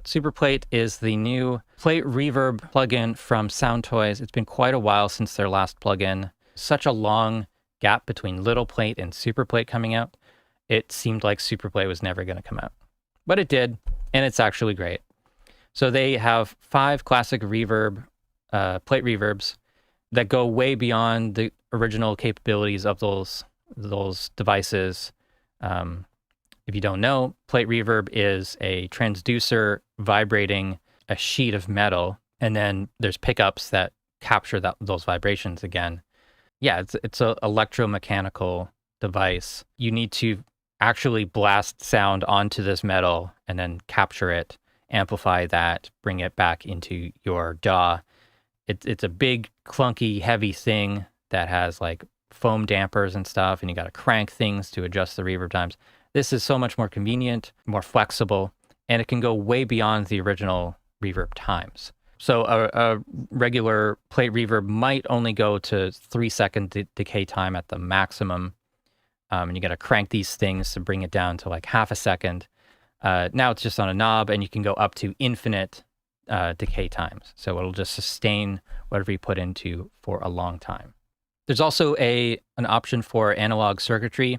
SuperPlate is the new plate reverb plugin from SoundToys. It's been quite a while since their last plugin. Such a long gap between Little Plate and SuperPlate coming out. It seemed like SuperPlate was never going to come out. But it did, and it's actually great. So they have 5 classic reverb, plate reverbs that go way beyond the original capabilities of those devices. If you don't know, plate reverb is a transducer vibrating a sheet of metal, and then there's pickups that capture those vibrations again. Yeah, it's an electromechanical device. You need to actually blast sound onto this metal and then capture it, amplify that, bring it back into your DAW. It's a big, clunky, heavy thing that has like foam dampers and stuff, and you got to crank things to adjust the reverb times. This is so much more convenient, more flexible, and it can go way beyond the original reverb times. So a regular plate reverb might only go to 3-second decay time at the maximum, and you got to crank these things to bring it down to like half a second. Now it's just on a knob, and you can go up to infinite decay times. So it'll just sustain whatever you put into for a long time. There's also an option for analog circuitry.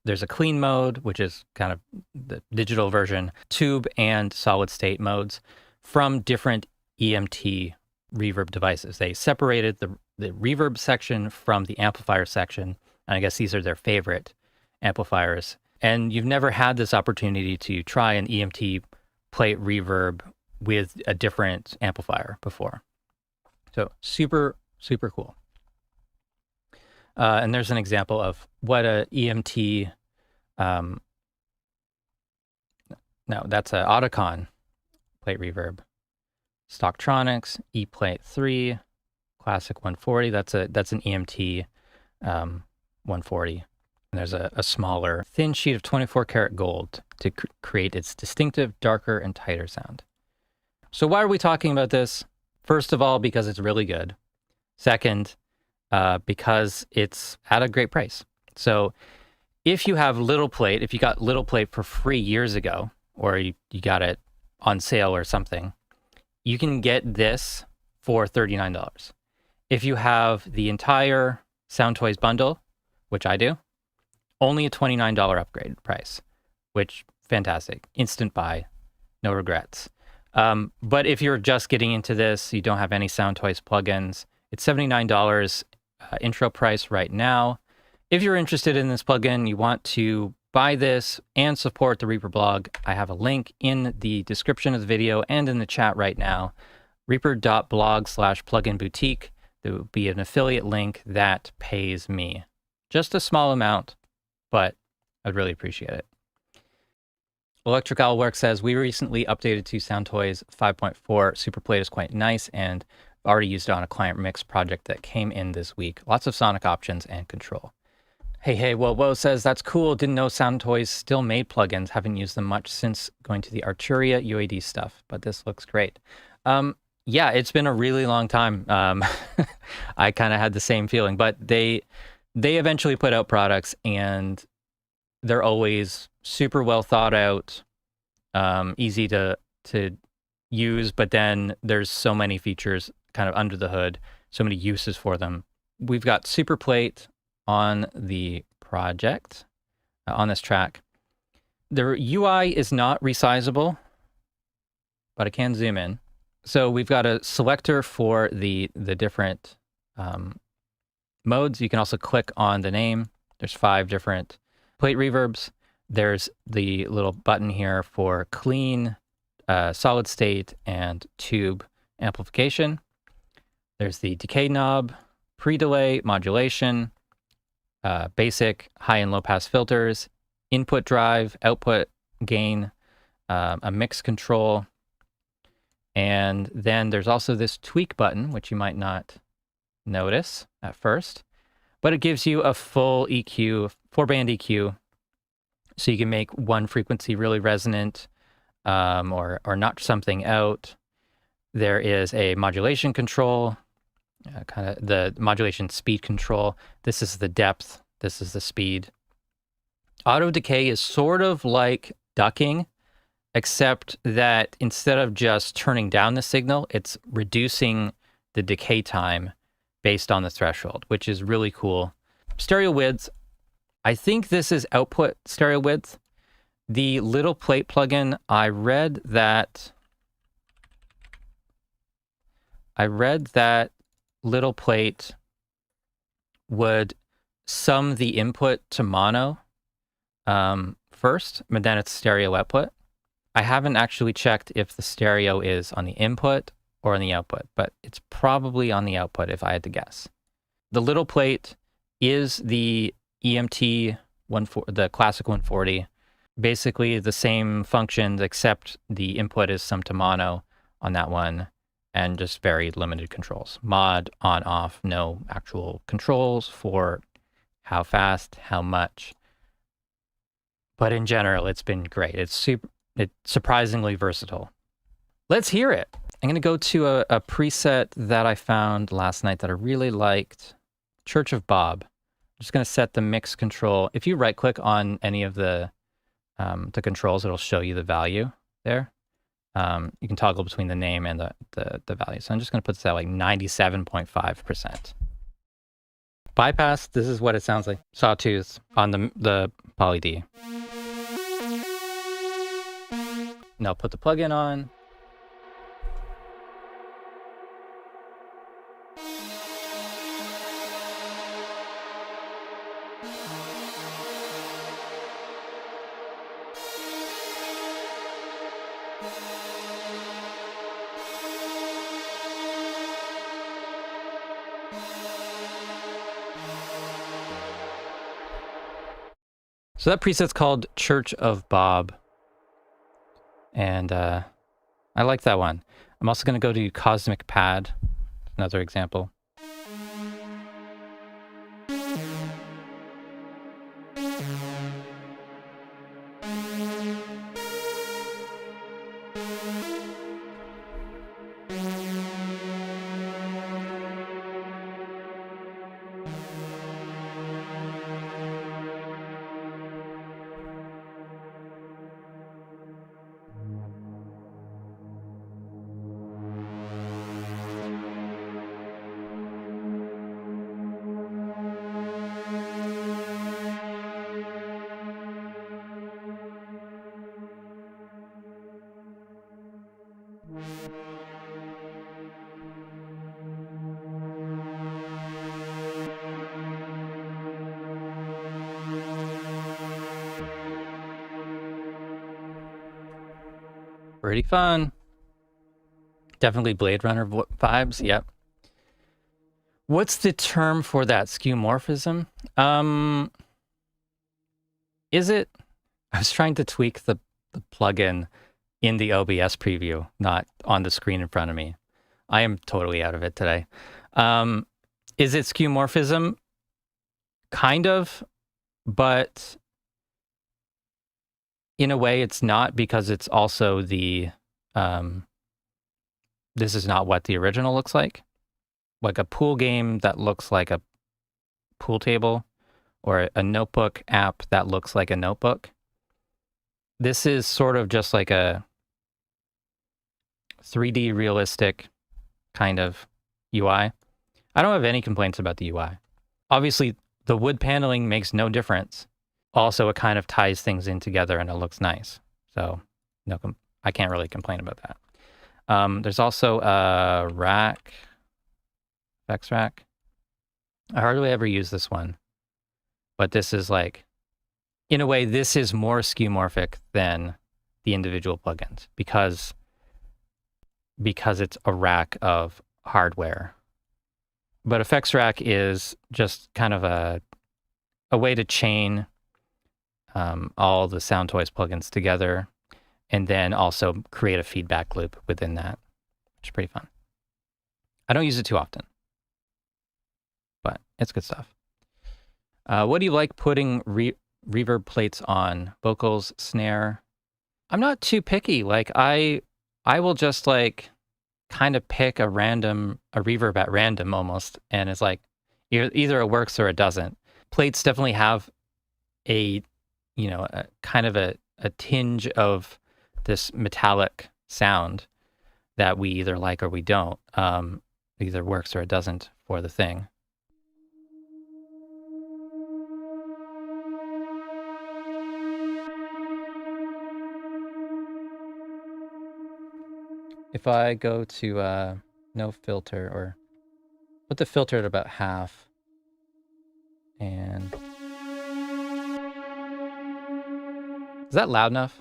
There's a clean mode, which is kind of the digital version, tube and solid state modes from different EMT reverb devices. They separated the reverb section from the amplifier section, and I guess these are their favorite amplifiers. And you've never had this opportunity to try an EMT plate reverb with a different amplifier before. So super, super cool. And there's an example of what a EMT, no, that's an Audicon plate reverb. Stocktronics, E-Plate 3, Classic 140, that's an EMT 140. And there's a smaller, thin sheet of 24 karat gold to create its distinctive, darker, and tighter sound. So why are we talking about this? First of all, because it's really good. Second, because it's at a great price. So if you have Little Plate, if you got Little Plate for free years ago, or you got it on sale or something, you can get this for $39. If you have the entire SoundToys bundle, which I do, only a $29 upgrade price, which fantastic. Instant buy, no regrets. But if you're just getting into this, you don't have any SoundToys plugins, it's $79 intro price right now. If you're interested in this plugin, you want to buy this and support the Reaper blog, I have a link in the description of the video and in the chat right now, reaper.blog/pluginboutique. There will be an affiliate link that pays me just a small amount, but I'd really appreciate it. Electric Owl Work says, we recently updated to SoundToys 5.4. SuperPlate is quite nice and already used it on a client mix project that came in this week. Lots of sonic options and control. Hey, Woe says, that's cool. Didn't know SoundToys still made plugins. Haven't used them much since going to the Arturia UAD stuff, but this looks great. Yeah, it's been a really long time. I kind of had the same feeling, but they eventually put out products and they're always super well thought out, easy to use, but then there's so many features kind of under the hood, so many uses for them. We've got SuperPlate on the project, on this track. The UI is not resizable, but I can zoom in. So we've got a selector for the different modes. You can also click on the name. There's 5 different plate reverbs. There's the little button here for clean, solid state, and tube amplification. There's the decay knob, pre-delay, modulation, basic, high and low pass filters, input drive, output gain, a mix control, and then there's also this tweak button, which you might not notice at first, but it gives you a full EQ, 4-band EQ, so you can make one frequency really resonant, or notch something out. There is a modulation control, kind of the modulation speed control. This is the depth. This is the speed. Auto-decay is sort of like ducking, except that instead of just turning down the signal, it's reducing the decay time based on the threshold, which is really cool. Stereo width, I think this is output stereo width. The little plate plugin, I read that little plate would sum the input to mono first, but then it's stereo output. I haven't actually checked if the stereo is on the input or on the output, but it's probably on the output if I had to guess. The little plate is the EMT the classic 140, basically the same functions except the input is summed to mono on that one, and just very limited controls. Mod, on, off, no actual controls for how fast, how much. But in general, it's been great. It's surprisingly versatile. Let's hear it. I'm going to go to a preset that I found last night that I really liked, Church of Bob. I'm just going to set the mix control. If you right click on any of the controls, it'll show you the value there. You can toggle between the name and the value. So I'm just going to put this at like 97.5%. Bypass, this is what it sounds like. Sawtooth on the Poly D. Now put the plugin on. So that preset's called Church of Bob. And I like that one. I'm also going to go to Cosmic Pad, another example. Pretty fun. Definitely Blade Runner vibes. Yep. What's the term for that? Skeuomorphism? Is it? I was trying to tweak the plugin in the OBS preview, not on the screen in front of me. I am totally out of it today. Is it skeuomorphism? Kind of, but in a way it's not, because it's also the, this is not what the original looks like. Like a pool game that looks like a pool table, or a notebook app that looks like a notebook. This is sort of just like a 3D realistic kind of UI. I don't have any complaints about the UI. Obviously, the wood paneling makes no difference. Also, it kind of ties things in together and it looks nice. So no, I can't really complain about that. There's also a rack, effects rack. I hardly ever use this one, but this is like, in a way, this is more skeuomorphic than the individual plugins because it's a rack of hardware. But effects rack is just kind of a way to chain all the SoundToys plugins together, and then also create a feedback loop within that, which is pretty fun. I don't use it too often, but it's good stuff. What do you like putting reverb plates on? Vocals, snare? I'm not too picky. Like I will just like kind of pick a reverb at random almost, and it's like either it works or it doesn't. Plates definitely have a kind of a tinge of this metallic sound that we either like or we don't. It either works or it doesn't for the thing. If I go to no filter, or put the filter at about half, and is that loud enough?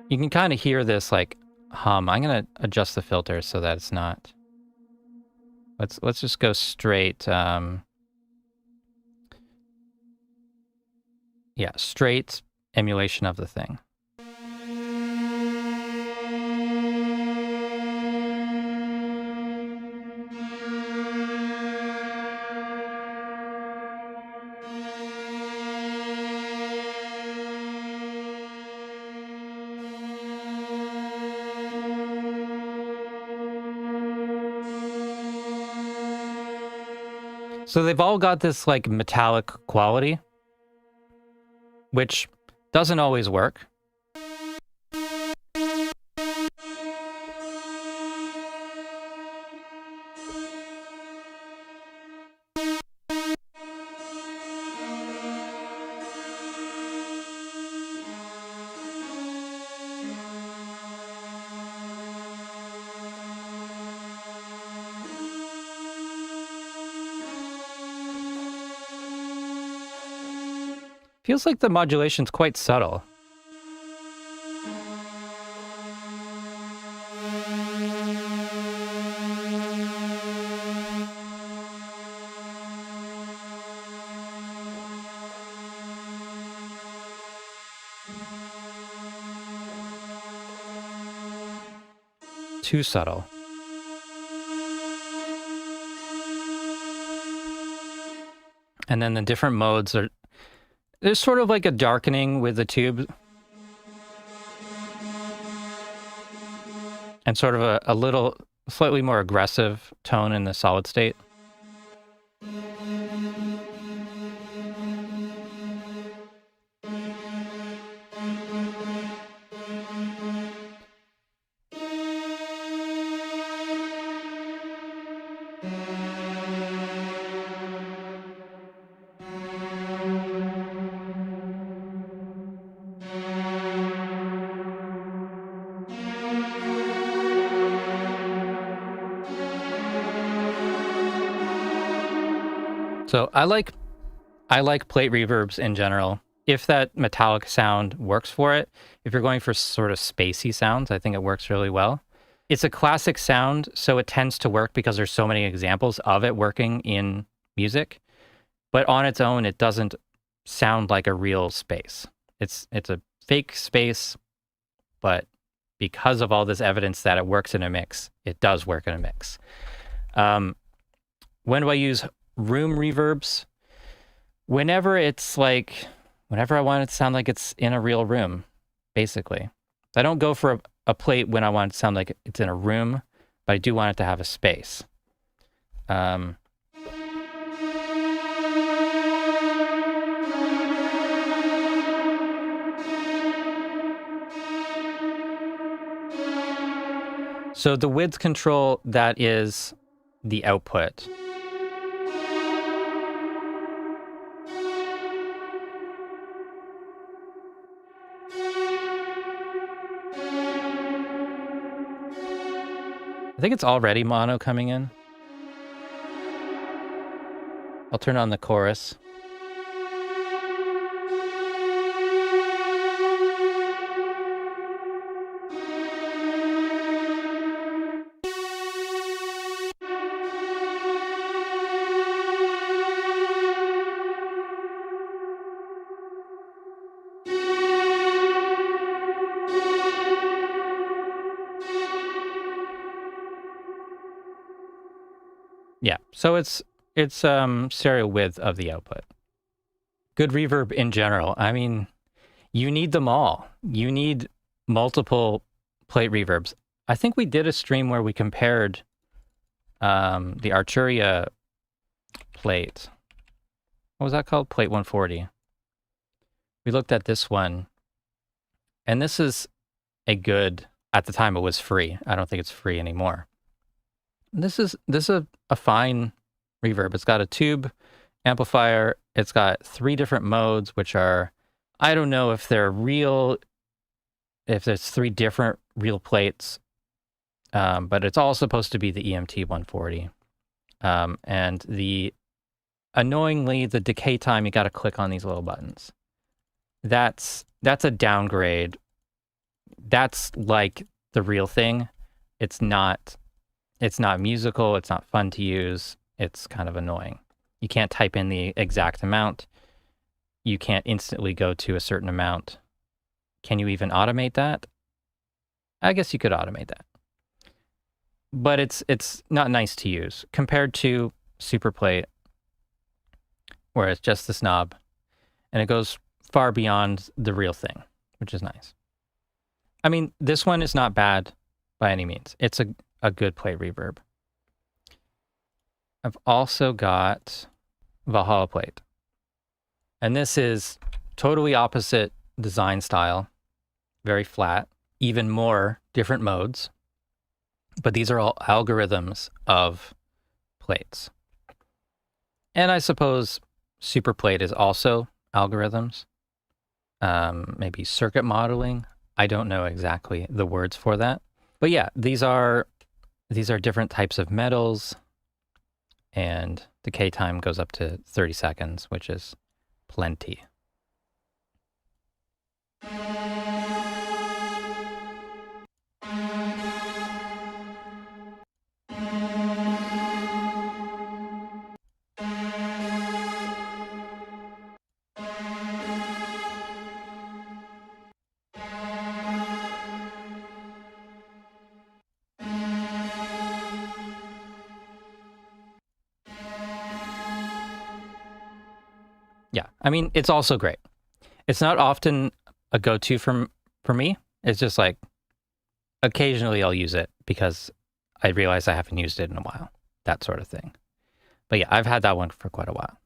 You can kind of hear this like hum. I'm gonna adjust the filter so that it's not. Let's just go straight. Yeah, straight emulation of the thing. So they've all got this like metallic quality, which doesn't always work. Feels like the modulation's quite subtle. Too subtle. And then the different modes are... There's sort of like a darkening with the tube. And sort of a little, slightly more aggressive tone in the solid state. So I like plate reverbs in general. If that metallic sound works for it, if you're going for sort of spacey sounds, I think it works really well. It's a classic sound, so it tends to work because there's so many examples of it working in music. But on its own, it doesn't sound like a real space. It's a fake space, but because of all this evidence that it works in a mix, it does work in a mix. When do I use room reverbs? Whenever I want it to sound like it's in a real room, basically. I don't go for a plate when I want it to sound like it's in a room, but I do want it to have a space. So the width control, that is the output. I think it's already mono coming in. I'll turn on the chorus. Yeah, so it's stereo width of the output. Good reverb in general. I mean, you need them all. You need multiple plate reverbs. I think we did a stream where we compared the Arturia plate. What was that called? Plate 140. We looked at this one, and this is a good, at the time it was free. I don't think it's free anymore. This is a fine reverb. It's got a tube amplifier. It's got 3 different modes, which are, I don't know if they're real, if there's 3 different real plates, but it's all supposed to be the EMT 140. And annoyingly, the decay time, you got to click on these little buttons. That's a downgrade. That's like the real thing. It's not musical. It's not fun to use. It's kind of annoying. You can't type in the exact amount. You can't instantly go to a certain amount. Can you even automate that? I guess you could automate that. But it's not nice to use compared to SuperPlate, where it's just this knob, and it goes far beyond the real thing, which is nice. I mean, this one is not bad by any means. It's a good plate reverb. I've also got Valhalla plate. And this is totally opposite design style, very flat, even more different modes. But these are all algorithms of plates. And I suppose SuperPlate is also algorithms. Maybe circuit modeling. I don't know exactly the words for that. But yeah, these are different types of metals, and decay time goes up to 30 seconds, which is plenty. Yeah, I mean, it's also great. It's not often a go-to for me. It's just like occasionally I'll use it because I realize I haven't used it in a while, that sort of thing. But yeah, I've had that one for quite a while.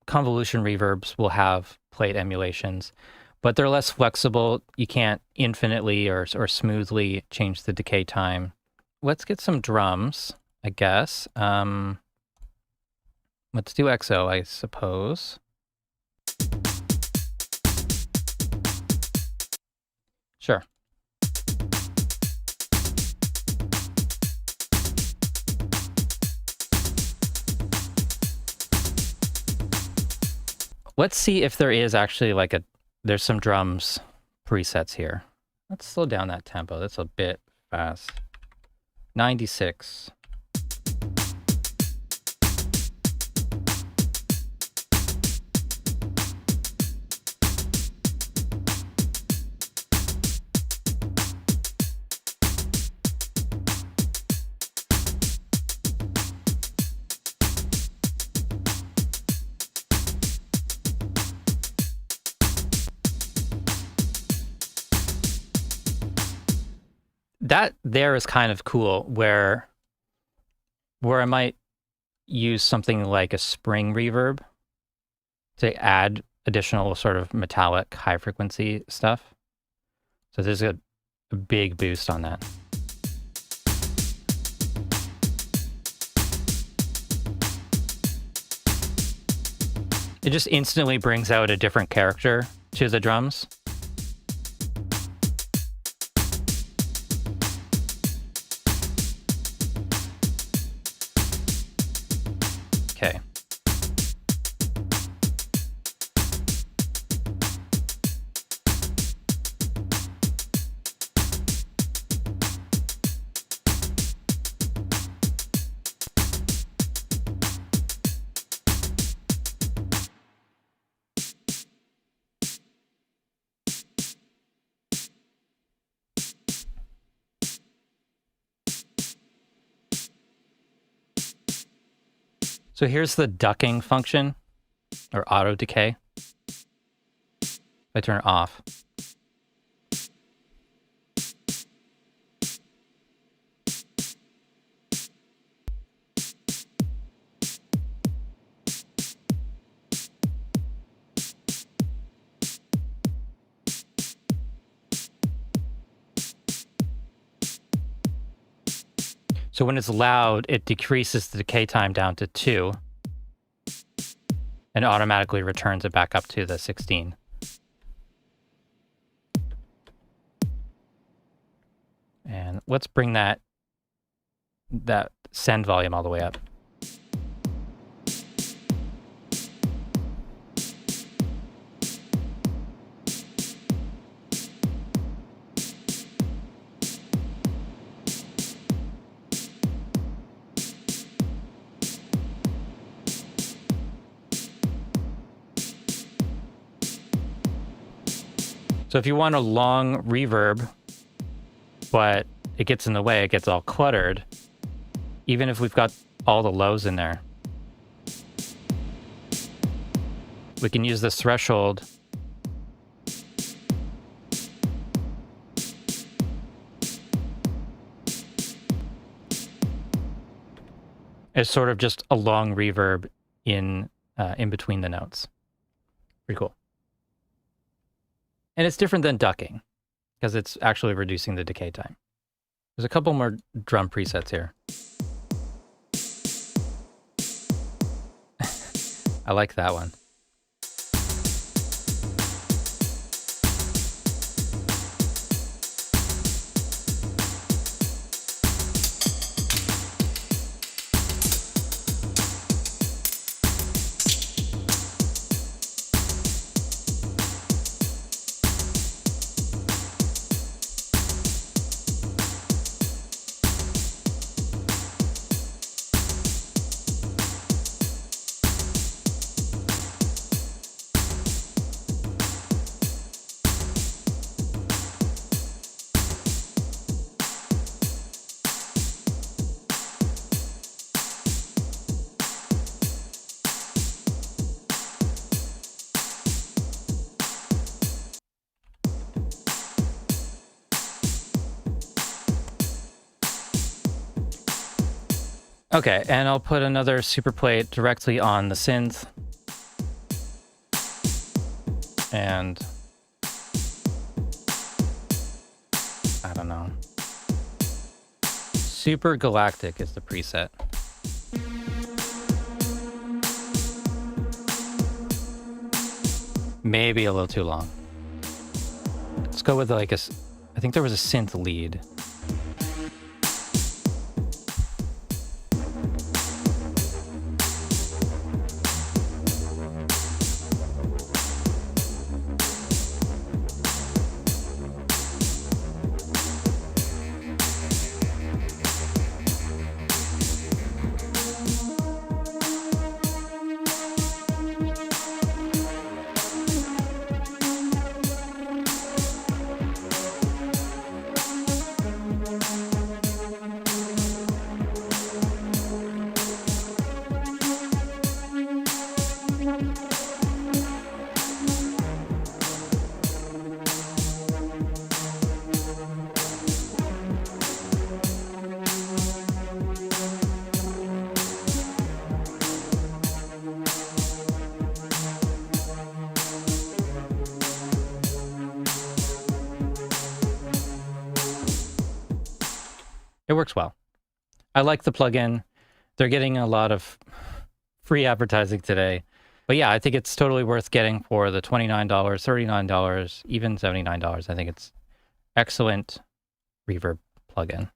Convolution reverbs will have plate emulations, but they're less flexible. You can't infinitely or smoothly change the decay time. Let's get some drums, I guess. Let's do XO, I suppose. Sure. Let's see if there is actually like there's some drums presets here. Let's slow down that tempo. That's a bit fast. 96. That there is kind of cool where I might use something like a spring reverb to add additional sort of metallic high frequency stuff. So there's a big boost on that. It just instantly brings out a different character to the drums. Okay. So here's the ducking function, or auto-decay. If I turn it off. So when it's loud, it decreases the decay time down to 2 and automatically returns it back up to the 16. And let's bring that send volume all the way up. So if you want a long reverb, but it gets in the way, it gets all cluttered, even if we've got all the lows in there, we can use this threshold as sort of just a long reverb in between the notes. Pretty cool. And it's different than ducking because it's actually reducing the decay time. There's a couple more drum presets here. I like that one. Okay, and I'll put another super plate directly on the synth. And I don't know. Super Galactic is the preset. Maybe a little too long. Let's go with like I think there was a synth lead. It works well. I like the plugin. They're getting a lot of free advertising today. But yeah, I think it's totally worth getting for the $29, $39, even $79. I think it's excellent reverb plugin.